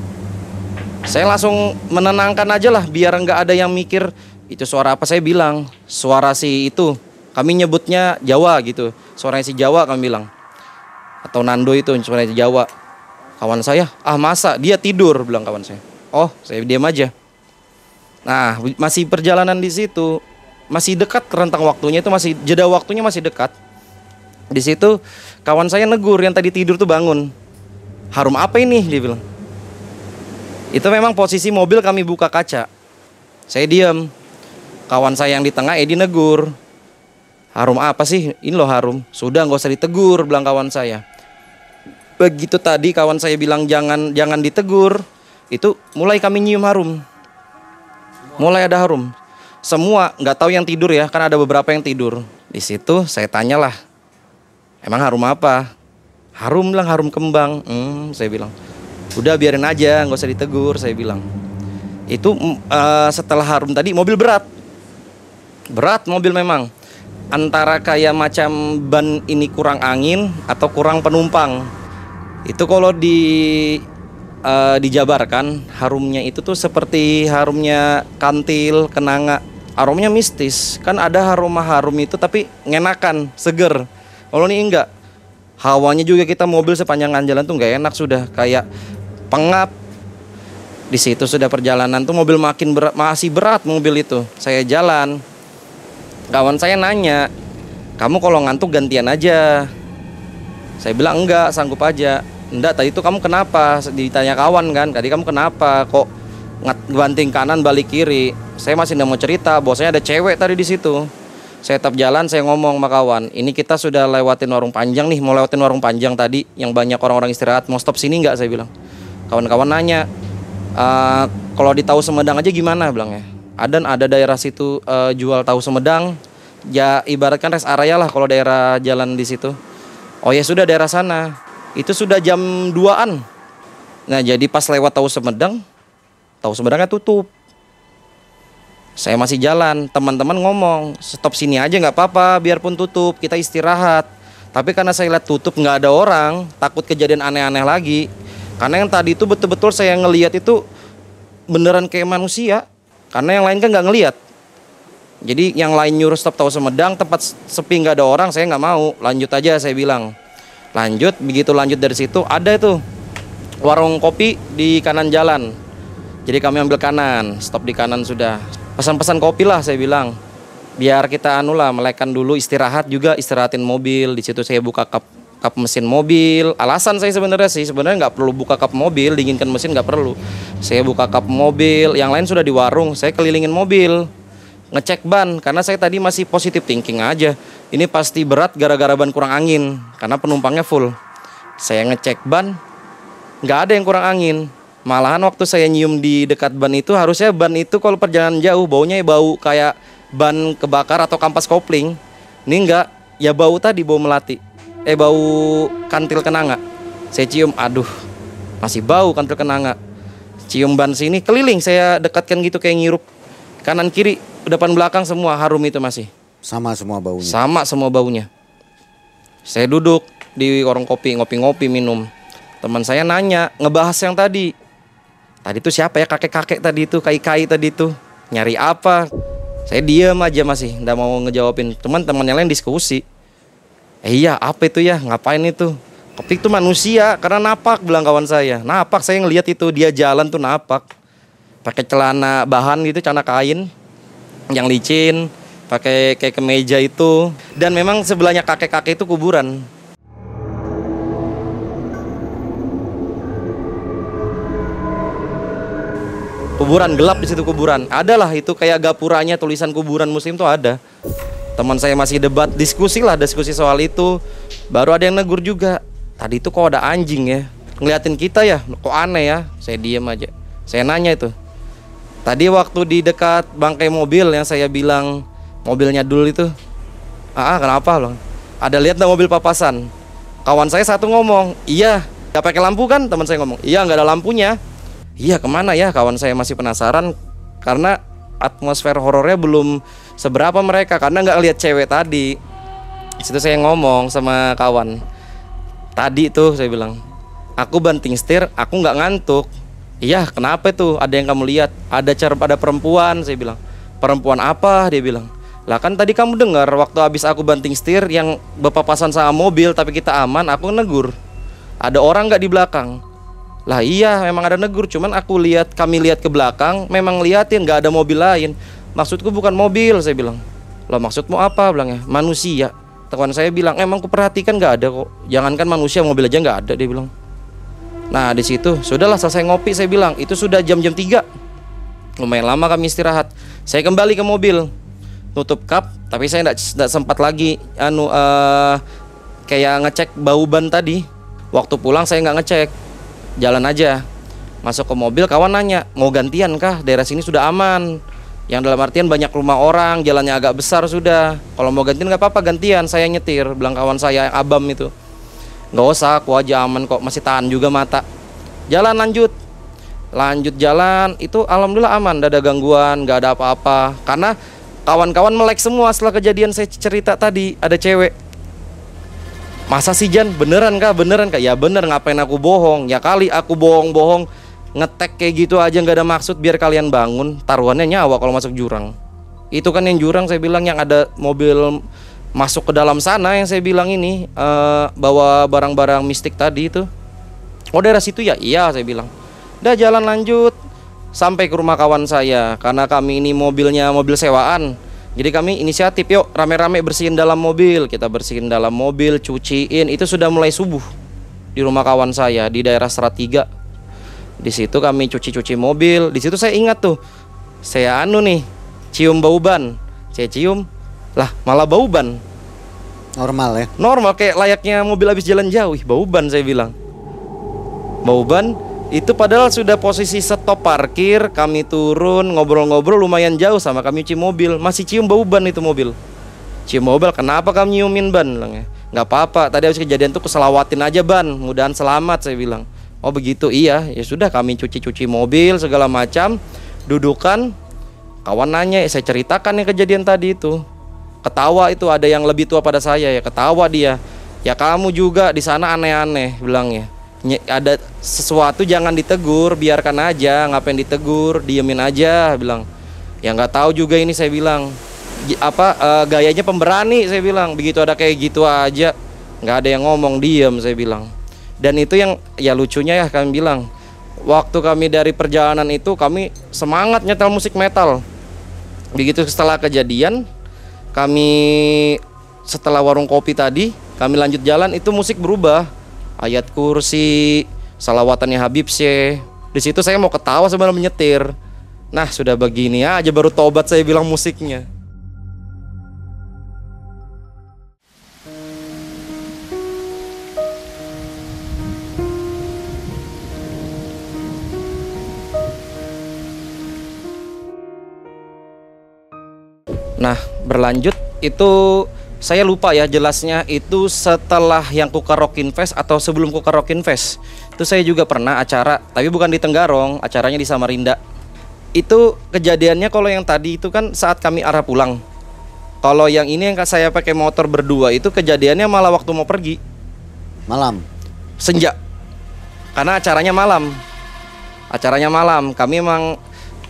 Saya langsung menenangkan aja lah, biar nggak ada yang mikir itu suara apa. Saya bilang suara si itu, kami nyebutnya Jawa gitu, suaranya si Jawa kami bilang, atau Nando itu suaranya si Jawa. Kawan saya, masa dia tidur, bilang kawan saya. Oh, saya diam aja. Nah masih perjalanan di situ, masih dekat rentang waktunya itu, masih jeda waktunya masih dekat. Di situ kawan saya negur yang tadi tidur tuh bangun. Harum apa ini? Dia bilang. Itu memang posisi mobil kami buka kaca. Saya diam. Kawan saya yang di tengah Edi negur. Harum apa sih? Ini loh harum. Sudah nggak usah ditegur, bilang kawan saya. Begitu tadi kawan saya bilang jangan ditegur, itu mulai kami nyium harum. Mulai ada harum. Semua nggak tahu yang tidur ya, kan ada beberapa yang tidur. Di situ saya tanyalah, emang harum apa? Harum, bilang harum kembang. Saya bilang, udah biarin aja, nggak usah ditegur, saya bilang. Itu setelah harum tadi mobil berat mobil memang. Antara kayak macam ban ini kurang angin atau kurang penumpang. Itu kalau dijabarkan harumnya itu tuh seperti harumnya kantil, kenanga. Aromanya mistis. Kan ada aroma harum itu tapi ngenakan, seger. Kalau ini enggak. Hawanya juga kita mobil sepanjang jalan tuh nggak enak, sudah kayak pengap. Di situ sudah perjalanan tuh mobil makin berat, masih berat mobil itu. Saya jalan, kawan saya nanya, kamu kalau ngantuk gantian aja. Saya bilang enggak, sanggup aja. Enggak, tadi itu kamu kenapa? Ditanya kawan kan, tadi kamu kenapa kok banting kanan balik kiri? Saya masih nggak mau cerita, bosnya ada cewek tadi di situ. Saya tetap jalan, saya ngomong sama kawan, ini kita sudah lewatin warung panjang nih, mau lewatin warung panjang tadi yang banyak orang-orang istirahat, mau stop sini nggak? Saya bilang. Kawan-kawan nanya, kalau di tahu Sumedang aja gimana, bilangnya. Ada daerah situ jual tahu Sumedang, ya ibaratkan rest area lah kalau daerah jalan di situ. Oh ya sudah, daerah sana. Itu sudah jam 2-an. Nah jadi pas lewat tahu Sumedangnya tutup. Saya masih jalan, teman-teman ngomong, stop sini aja nggak apa-apa, biarpun tutup, kita istirahat. Tapi karena saya lihat tutup nggak ada orang, takut kejadian aneh-aneh lagi. Karena yang tadi itu betul-betul saya ngelihat itu beneran kayak manusia. Karena yang lain kan nggak ngelihat. Jadi yang lain nyuruh stop tahu Sumedang, tempat sepi nggak ada orang, saya nggak mau, lanjut aja saya bilang. Lanjut, begitu lanjut dari situ ada itu warung kopi di kanan jalan. Jadi kami ambil kanan, stop di kanan sudah. Pesan-pesan kopi lah saya bilang. Biar kita melekkan dulu, istirahat juga, istirahatin mobil. Di situ saya buka kap mesin mobil. Alasan saya sebenarnya nggak perlu buka kap mobil, dinginkan mesin nggak perlu. Saya buka kap mobil, yang lain sudah di warung, saya kelilingin mobil. Ngecek ban, karena saya tadi masih positive thinking aja. Ini pasti berat gara-gara ban kurang angin, karena penumpangnya full. Saya ngecek ban, nggak ada yang kurang angin. Malahan waktu saya nyium di dekat ban itu, harusnya ban itu kalau perjalanan jauh baunya bau kayak ban kebakar atau kampas kopling. Ini enggak, ya bau tadi, bau melati. Bau kantil kenanga. Saya cium, aduh, masih bau kantil kenanga. Cium ban sini, keliling saya dekatkan gitu kayak ngirup. Kanan kiri, depan belakang semua harum itu masih. Sama semua baunya. Sama semua baunya. Saya duduk di warung kopi, ngopi-ngopi minum. Teman saya nanya, ngebahas yang tadi. Tadi tuh siapa ya, kakek-kakek tadi itu, kai-kai tadi itu. Nyari apa? Saya diam aja masih, nggak mau ngejawabin. Teman-teman yang lain diskusi. Iya, apa itu ya? Ngapain itu? Kopi itu manusia, karena napak, bilang kawan saya. Napak, saya ngelihat itu, dia jalan tuh napak. Pakai celana bahan gitu, celana kain yang licin, pakai kayak kemeja itu. Dan memang sebelahnya kakek-kakek itu kuburan. Kuburan gelap di situ, kuburan. Adalah itu kayak gapuranya, tulisan kuburan muslim tuh ada. Teman saya masih debat, diskusi soal itu. Baru ada yang negur juga. Tadi itu kok ada anjing ya, ngeliatin kita ya, kok aneh ya. Saya diam aja. Saya nanya itu. Tadi waktu di dekat bangkai mobil yang saya bilang mobilnya dulu itu, kenapa loh? Ada lihat nggak mobil papasan? Kawan saya satu ngomong, iya, nggak pakai lampu kan? Teman saya ngomong, iya nggak ada lampunya. Iya kemana ya? Kawan saya masih penasaran karena atmosfer horornya belum seberapa mereka karena nggak lihat cewek tadi. Di situ saya ngomong sama kawan, tadi tuh saya bilang, aku banting setir, aku nggak ngantuk. Iya, kenapa tuh? Ada yang kamu lihat? Ada perempuan, saya bilang. Perempuan apa? Dia bilang. Lah kan tadi kamu dengar waktu habis aku banting setir yang berpapasan sama mobil tapi kita aman, aku negur. Ada orang nggak di belakang? Lah iya, memang ada negur, cuman kami lihat ke belakang, memang liatin nggak ada mobil lain. Maksudku bukan mobil, saya bilang. Lah maksudmu apa? Bilangnya manusia. Teman saya bilang, emang ku perhatikan nggak ada kok. Jangankan manusia, mobil aja nggak ada, dia bilang. Nah di situ sudahlah selesai ngopi, saya bilang itu sudah jam 3. Lumayan lama kami istirahat. Saya kembali ke mobil, tutup kap, tapi saya tidak sempat lagi kayak ngecek bau ban tadi. Waktu pulang saya nggak ngecek, jalan aja. Masuk ke mobil, kawan nanya, mau gantian kah? Daerah sini sudah aman. Yang dalam artian banyak rumah orang, jalannya agak besar sudah. Kalau mau gantian nggak apa-apa, gantian, saya nyetir. Bilang kawan saya yang abam itu. Nggak usah, aku aja aman kok, masih tahan juga mata. Jalan lanjut jalan, itu alhamdulillah aman, gak ada gangguan, gak ada apa-apa. Karena kawan-kawan melek semua setelah kejadian saya cerita tadi, ada cewek. Masa sih Jan, beneran kah? Ya bener, ngapain aku bohong? Ya kali aku bohong-bohong, ngetek kayak gitu aja gak ada maksud biar kalian bangun. Taruhannya nyawa kalau masuk jurang. Itu kan yang jurang saya bilang yang ada mobil masuk ke dalam sana yang saya bilang ini bawa barang-barang mistik tadi itu. Oh daerah situ ya? Iya saya bilang. Udah jalan lanjut sampai ke rumah kawan saya. Karena kami ini mobilnya mobil sewaan, jadi kami inisiatif, yuk rame-rame bersihin dalam mobil. Kita bersihin dalam mobil, cuciin. Itu sudah mulai subuh di rumah kawan saya di daerah Serat 3. Di situ kami cuci-cuci mobil. Di situ saya ingat tuh, saya cium bau ban. Saya cium, lah malah bau ban. Normal ya? Normal, kayak layaknya mobil habis jalan jauh. Bau ban saya bilang. Bau ban itu padahal sudah posisi stop parkir. Kami turun, ngobrol-ngobrol lumayan jauh sama kami cuci mobil. Masih cium bau ban itu mobil. Cium bau ban, kenapa kamu nyiumin ban? Bilangnya, nggak apa-apa, tadi habis kejadian tuh keselawatin aja ban, mudahan selamat, saya bilang. Oh begitu, iya. Ya sudah kami cuci-cuci mobil segala macam. Dudukan, kawan nanya, saya ceritakan yang kejadian tadi itu. Ketawa itu, ada yang lebih tua pada saya ya, ketawa dia. Ya kamu juga di sana aneh-aneh, bilangnya. Ada sesuatu jangan ditegur, biarkan aja, ngapain ditegur, diemin aja, bilang. Ya nggak tahu juga ini, saya bilang. gayanya pemberani, saya bilang. Begitu ada kayak gitu aja nggak ada yang ngomong, diem, saya bilang. Dan itu yang ya lucunya ya, kami bilang waktu kami dari perjalanan itu kami semangat nyetel musik metal. Begitu setelah kejadian, kami setelah warung kopi tadi kami lanjut jalan, itu musik berubah, ayat kursi, salawatannya Habib Syekh. Di situ saya mau ketawa sebelum menyetir. Nah, sudah begini aja baru tobat, saya bilang, musiknya. Nah, berlanjut itu saya lupa ya jelasnya, itu setelah yang Kukar Rockin Fest atau sebelum Kukar Rockin Fest. Itu saya juga pernah acara, tapi bukan di Tenggarong, acaranya di Samarinda. Itu kejadiannya kalau yang tadi itu kan saat kami arah pulang. Kalau yang ini yang saya pakai motor berdua itu kejadiannya malah waktu mau pergi. Malam. Senja. Karena acaranya malam. Acaranya malam. Kami emang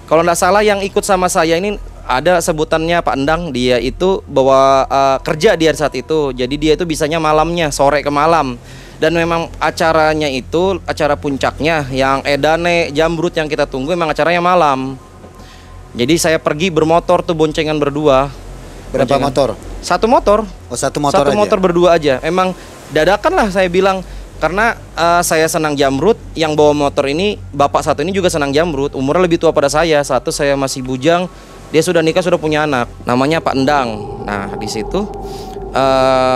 kalau nggak salah yang ikut sama saya ini ada sebutannya Pak Endang, dia itu bawa kerja dia saat itu. Jadi dia itu bisanya malamnya, sore ke malam. Dan memang acaranya itu, acara puncaknya yang edane, jambrut yang kita tunggu memang acaranya malam. Jadi saya pergi bermotor tuh boncengan berdua. Berapa motor? Satu motor. Oh, satu motor Satu aja. motor berdua aja. Emang dadakan lah saya bilang. Karena saya senang jamrut, yang bawa motor ini, bapak satu ini juga senang jamrut. Umurnya lebih tua pada saya. Satu saya masih bujang. Dia sudah nikah, sudah punya anak, namanya Pak Endang. Nah, di situ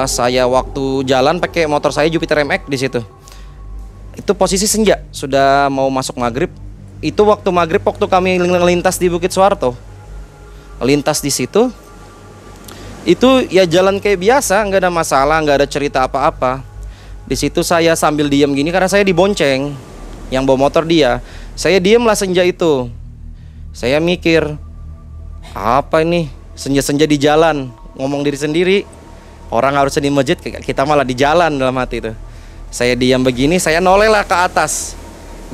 saya waktu jalan pakai motor saya Jupiter MX di situ. Itu posisi senja, sudah mau masuk maghrib. Itu waktu maghrib, waktu kami lintas di Bukit Suharto, lintas di situ. Itu ya jalan kayak biasa, nggak ada masalah, nggak ada cerita apa-apa. Di situ saya sambil diam gini karena saya dibonceng, yang bawa motor dia. Saya diam lah senja itu. Saya mikir, apa ini senja-senja di jalan, ngomong diri sendiri. Orang harusnya di masjid, kita malah di jalan dalam hati itu. Saya diam begini, saya noleh lah ke atas.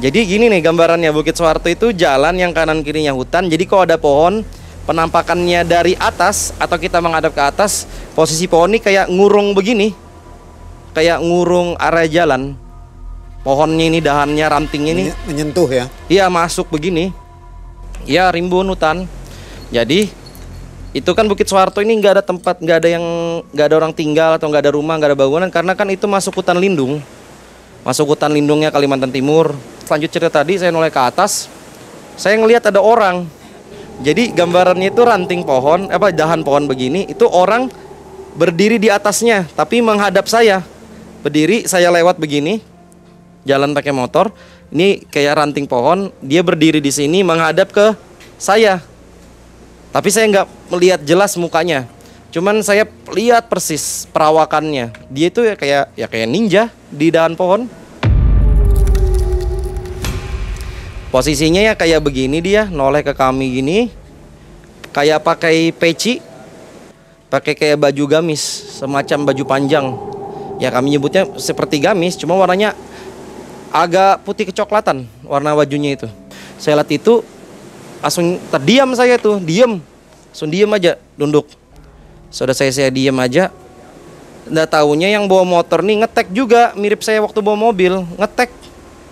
Jadi gini nih gambarannya, Bukit Suharto itu jalan yang kanan kirinya hutan. Jadi kalau ada pohon, penampakannya dari atas atau kita menghadap ke atas, posisi pohon ini kayak ngurung begini, kayak ngurung area jalan. Pohonnya ini, dahannya, rantingnya ini menyentuh ya? Iya, masuk begini. Ya, rimbun hutan. Jadi itu kan Bukit Suharto ini nggak ada tempat, nggak ada orang tinggal atau nggak ada rumah, nggak ada bangunan, karena kan itu masuk hutan lindung, masuk hutan lindungnya Kalimantan Timur. Lanjut cerita tadi, saya noleh ke atas, saya ngelihat ada orang. Jadi gambarannya itu ranting pohon, dahan pohon begini, itu orang berdiri di atasnya, tapi menghadap saya. Berdiri, saya lewat begini, jalan pakai motor, ini kayak ranting pohon, dia berdiri di sini menghadap ke saya. Tapi saya nggak melihat jelas mukanya, cuman saya lihat persis perawakannya. Dia itu ya kayak ninja di dahan pohon. Posisinya ya kayak begini, dia noleh ke kami gini, kayak pakai peci, pakai kayak baju gamis, semacam baju panjang. Ya kami nyebutnya seperti gamis, cuma warnanya agak putih kecoklatan warna bajunya itu. Saya lihat itu, langsung terdiam saya tuh, langsung diem aja, nunduk. Sudah saya diem aja. Nggak taunya yang bawa motor nih ngetek juga, mirip saya waktu bawa mobil, ngetek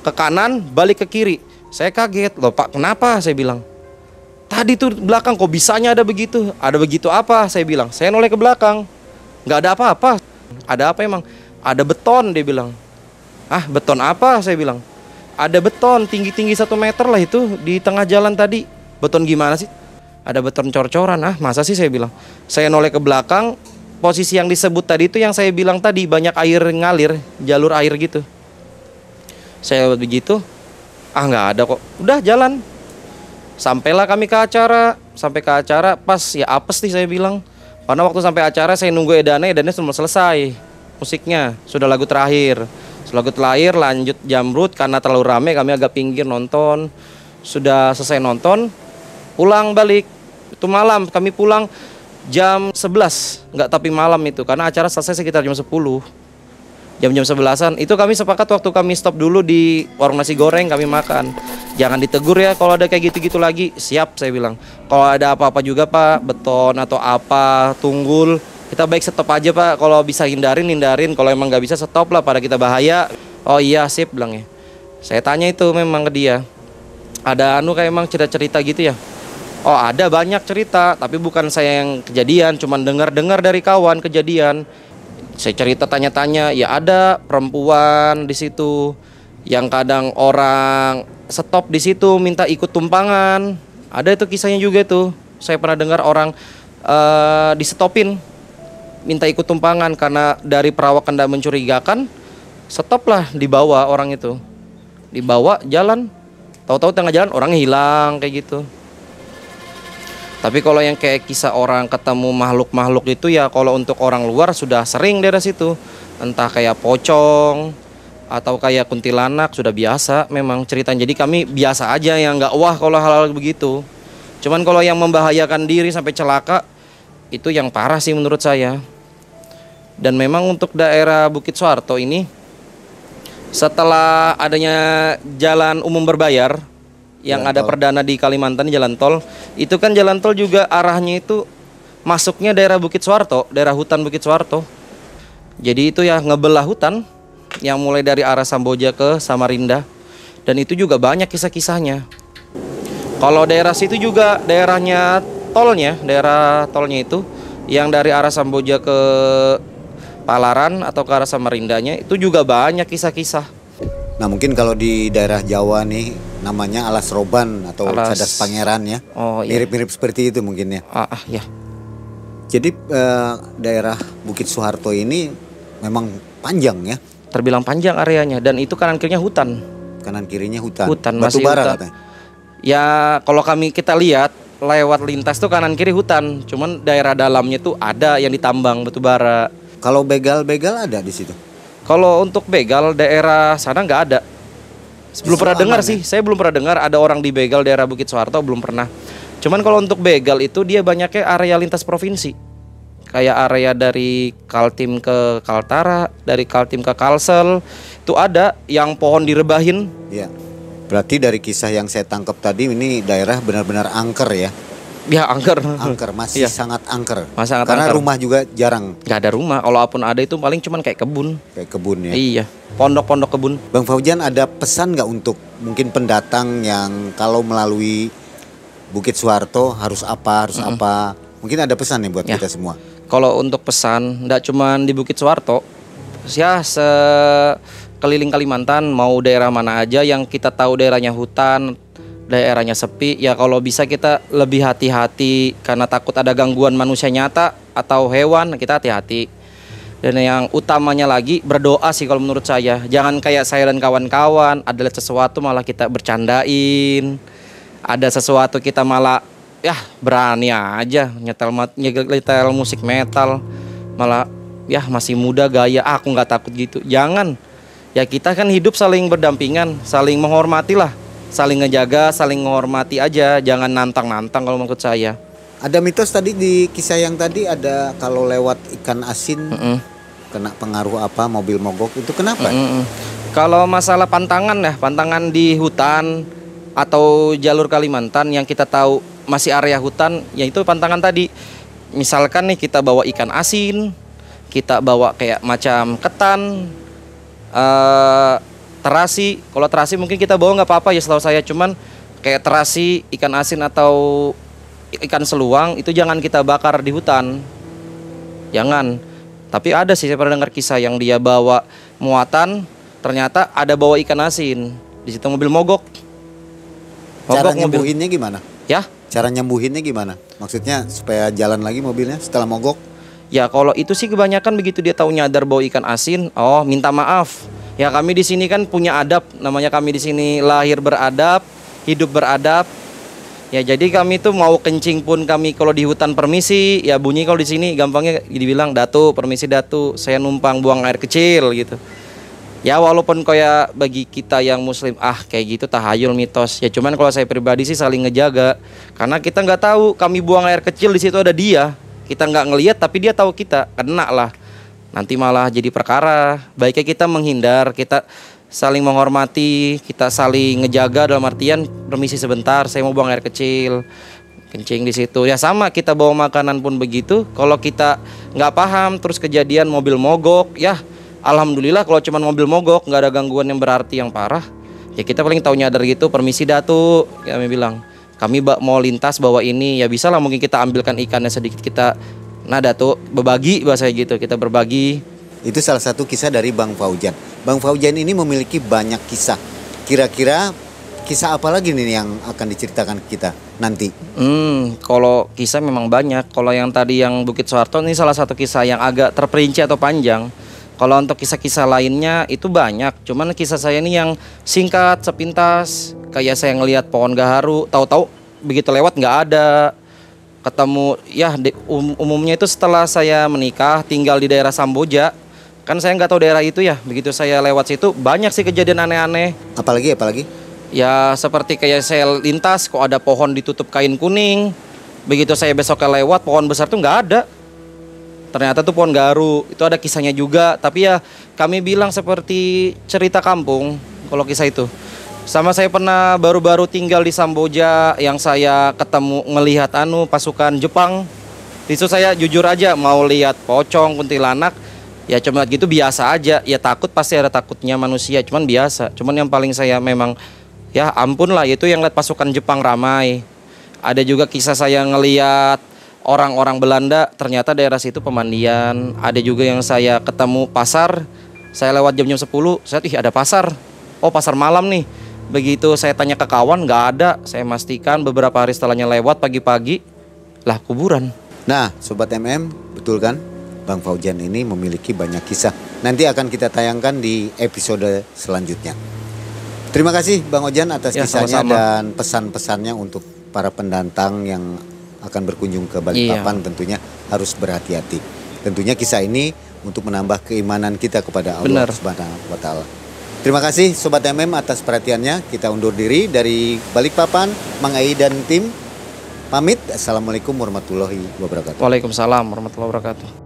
ke kanan, balik ke kiri. Saya kaget, loh Pak, kenapa? Saya bilang, tadi tuh belakang kok bisanya ada begitu? Ada begitu apa? Saya bilang, saya noleh ke belakang, nggak ada apa-apa. Ada apa emang? Ada beton, dia bilang. Ah, beton apa? Saya bilang, ada beton tinggi-tinggi 1 meter lah itu di tengah jalan tadi. Beton gimana sih? Ada beton cor-coran. Ah, masa sih? Saya bilang. Saya noleh ke belakang, posisi yang disebut tadi itu yang saya bilang tadi, banyak air ngalir, jalur air gitu. Saya begitu, ah nggak ada kok. Udah jalan. Sampailah kami ke acara. Sampai ke acara pas ya apes nih saya bilang. Karena waktu sampai acara saya nunggu edannya sudah selesai musiknya, sudah lagu terakhir. Lagu terakhir lanjut jamrut, karena terlalu rame kami agak pinggir nonton. Sudah selesai nonton, pulang balik. Itu malam, kami pulang jam 11, nggak tapi malam itu, karena acara selesai sekitar jam 10. Jam-jam 11-an itu kami sepakat waktu kami stop dulu di warung nasi goreng kami makan. Jangan ditegur ya kalau ada kayak gitu-gitu lagi. Siap saya bilang. Kalau ada apa-apa juga Pak, beton atau apa, tunggul, kita baik stop aja Pak. Kalau bisa hindarin. Kalau emang nggak bisa stop lah pada kita bahaya. Oh iya sip bilangnya. Saya tanya itu memang ke dia. Ada kayak emang cerita-cerita gitu ya. Oh ada banyak cerita, tapi bukan saya yang kejadian, cuman dengar-dengar dari kawan kejadian. Saya cerita tanya-tanya, ya ada perempuan di situ yang kadang orang stop di situ minta ikut tumpangan. Ada itu kisahnya juga tuh. Saya pernah dengar orang di stopin minta ikut tumpangan karena dari perawakan dan mencurigakan, stoplah dibawa orang itu. Dibawa jalan, tahu-tahu tengah jalan orangnya hilang kayak gitu. Tapi kalau yang kayak kisah orang ketemu makhluk-makhluk itu ya kalau untuk orang luar sudah sering daerah situ. Entah kayak pocong atau kayak kuntilanak sudah biasa memang ceritanya. Jadi kami biasa aja yang nggak wah kalau hal-hal begitu. Cuman kalau yang membahayakan diri sampai celaka itu yang parah sih menurut saya. Dan memang untuk daerah Bukit Suharto ini setelah adanya jalan umum berbayar yang Jalan ada tol. perdana di Kalimantan jalan tol, itu kan jalan tol juga arahnya itu masuknya daerah Bukit Suharto, daerah hutan Bukit Suharto. Jadi itu ya ngebelah hutan yang mulai dari arah Samboja ke Samarinda, dan itu juga banyak kisah-kisahnya. Kalau daerah situ juga daerahnya tolnya, daerah tolnya itu yang dari arah Samboja ke Palaran atau ke arah Samarindanya itu juga banyak kisah-kisah. Nah mungkin kalau di daerah Jawa nih namanya Alas Roban atau Alas- Cadas Pangeran ya. Oh iya. Mirip-mirip seperti itu mungkin ya. Ya. Jadi daerah Bukit Suharto ini memang panjang ya. Terbilang panjang areanya dan itu kanan kirinya hutan. Kanan kirinya hutan. Hutan, Batu masih bara hutan. katanya. Ya kalau kita lihat lewat lintas tuh kanan kiri hutan. Cuman daerah dalamnya tuh ada yang ditambang batu bara. Kalau begal-begal ada di situ. Kalau untuk begal daerah sana nggak ada. Belum pernah dengar aman sih. Saya belum pernah dengar ada orang di begal daerah Bukit Suharto, belum pernah. Cuman kalau untuk begal itu dia banyaknya area lintas provinsi. Kayak area dari Kaltim ke Kaltara, dari Kaltim ke Kalsel, itu ada yang pohon direbahin. Iya. Berarti dari kisah yang saya tangkap tadi ini daerah benar-benar angker ya. Ya angker. Angker masih Iya. sangat angker. Masih sangat Karena angker. rumah juga jarang Nggak ada rumah. Kalaupun ada itu paling cuman kayak kebun. kayak kebun ya. Iya. Pondok-pondok kebun. Bang Fauzian ada pesan nggak untuk mungkin pendatang yang kalau melalui Bukit Suharto harus apa, apa? Mungkin ada pesan nih buat Ya. kita semua. Kalau untuk pesan, nggak cuman di Bukit Suharto, ya sekeliling Kalimantan, mau daerah mana aja yang kita tahu daerahnya hutan, daerahnya sepi, ya kalau bisa kita lebih hati-hati karena takut ada gangguan manusia nyata atau hewan, kita hati-hati. Dan yang utamanya lagi berdoa sih kalau menurut saya. Jangan kayak saya dan kawan-kawan, ada sesuatu malah kita bercandain. Ada sesuatu kita malah ya berani aja nyetel musik metal, malah ya masih muda gaya aku nggak takut gitu. Jangan, ya kita kan hidup saling berdampingan, saling menghormati lah, saling ngejaga, saling menghormati aja, jangan nantang-nantang kalau menurut saya. Ada mitos tadi di kisah yang tadi ada kalau lewat ikan asin kena pengaruh apa mobil mogok itu kenapa? Kalau masalah pantangan ya, pantangan di hutan atau jalur Kalimantan yang kita tahu masih area hutan, yaitu pantangan tadi. Misalkan nih kita bawa ikan asin, kita bawa kayak macam ketan, terasi. Kalau terasi mungkin kita bawa nggak apa-apa ya setahu saya. Cuman kayak terasi, ikan asin atau ikan seluang itu jangan kita bakar di hutan. Jangan. Tapi ada sih saya pernah dengar kisah yang dia bawa muatan, ternyata ada bawa ikan asin. Di situ mobil mogok. Cara Mogok mobil. nyembuhinnya gimana? Ya. Cara nyembuhinnya gimana? Maksudnya supaya jalan lagi mobilnya setelah mogok? Ya kalau itu sih kebanyakan begitu dia tahu nyadar bawa ikan asin, oh minta maaf. Ya kami di sini kan punya adab, namanya kami di sini lahir beradab, hidup beradab. Ya jadi kami tuh mau kencing pun kami kalau di hutan permisi, ya bunyi kalau di sini gampangnya dibilang datu, permisi datu, saya numpang buang air kecil gitu. Ya walaupun kayak bagi kita yang muslim kayak gitu tahayul mitos. Ya cuman kalau saya pribadi sih saling ngejaga. Karena kita nggak tahu kami buang air kecil di situ ada dia. Kita nggak ngelihat tapi dia tahu kita kena lah. nanti malah jadi perkara. Baiknya kita menghindar, kita saling menghormati, kita saling ngejaga dalam artian permisi sebentar, saya mau buang air kecil, kencing di situ. Ya sama, kita bawa makanan pun begitu. Kalau kita nggak paham terus kejadian mobil mogok, ya alhamdulillah kalau cuma mobil mogok nggak ada gangguan yang berarti yang parah. Ya kita paling tahu nyadar gitu, permisi datu, kami bilang kami mau lintas bawa ini, ya bisa lah mungkin kita ambilkan ikannya sedikit, kita nah datu berbagi bahasa gitu, kita berbagi. Itu salah satu kisah dari Bang Faujan. Bang Faujan ini memiliki banyak kisah. Kira-kira kisah apa lagi nih yang akan diceritakan kita nanti? Kalau kisah memang banyak. Kalau yang tadi yang Bukit Soeharto ini salah satu kisah yang agak terperinci atau panjang. Kalau untuk kisah-kisah lainnya itu banyak. Cuman kisah saya ini yang singkat, sepintas. Kayak saya ngelihat pohon gaharu, tahu-tahu begitu lewat nggak ada. Ketemu ya umumnya itu setelah saya menikah tinggal di daerah Samboja. Kan saya nggak tahu daerah itu ya. Begitu saya lewat situ banyak sih kejadian aneh-aneh. Apalagi? Ya seperti kayak saya lintas kok ada pohon ditutup kain kuning. Begitu saya besoknya lewat pohon besar tuh nggak ada. Ternyata tuh pohon gaharu. Itu ada kisahnya juga. Tapi ya kami bilang seperti cerita kampung kalau kisah itu. Sama saya pernah baru-baru tinggal di Samboja yang saya ketemu ngelihat pasukan Jepang. Itu saya jujur aja mau lihat pocong, kuntilanak. Ya cuma gitu biasa aja. Ya takut pasti ada takutnya manusia, cuman biasa. Cuman yang paling saya memang ya ampun lah itu yang lihat pasukan Jepang ramai. Ada juga kisah saya ngelihat orang-orang Belanda, ternyata daerah situ pemandian. Ada juga yang saya ketemu pasar. Saya lewat jam-jam 10, saya ada pasar. Oh, pasar malam nih. Begitu saya tanya ke kawan, nggak ada. Saya pastikan beberapa hari setelahnya lewat pagi-pagi, lah kuburan. Nah, Sobat MM, betul kan? Bang Faujan ini memiliki banyak kisah. Nanti akan kita tayangkan di episode selanjutnya. Terima kasih Bang Ojan atas kisahnya sama-sama. Dan pesan-pesannya untuk para pendatang yang akan berkunjung ke Balikpapan. Tentunya harus berhati-hati. Tentunya kisah ini untuk menambah keimanan kita kepada Allah Subhanahu wa Ta'ala. Terima kasih Sobat MM atas perhatiannya. Kita undur diri dari Balikpapan, Mang Ai dan tim pamit. Assalamualaikum warahmatullahi wabarakatuh. Waalaikumsalam warahmatullahi wabarakatuh.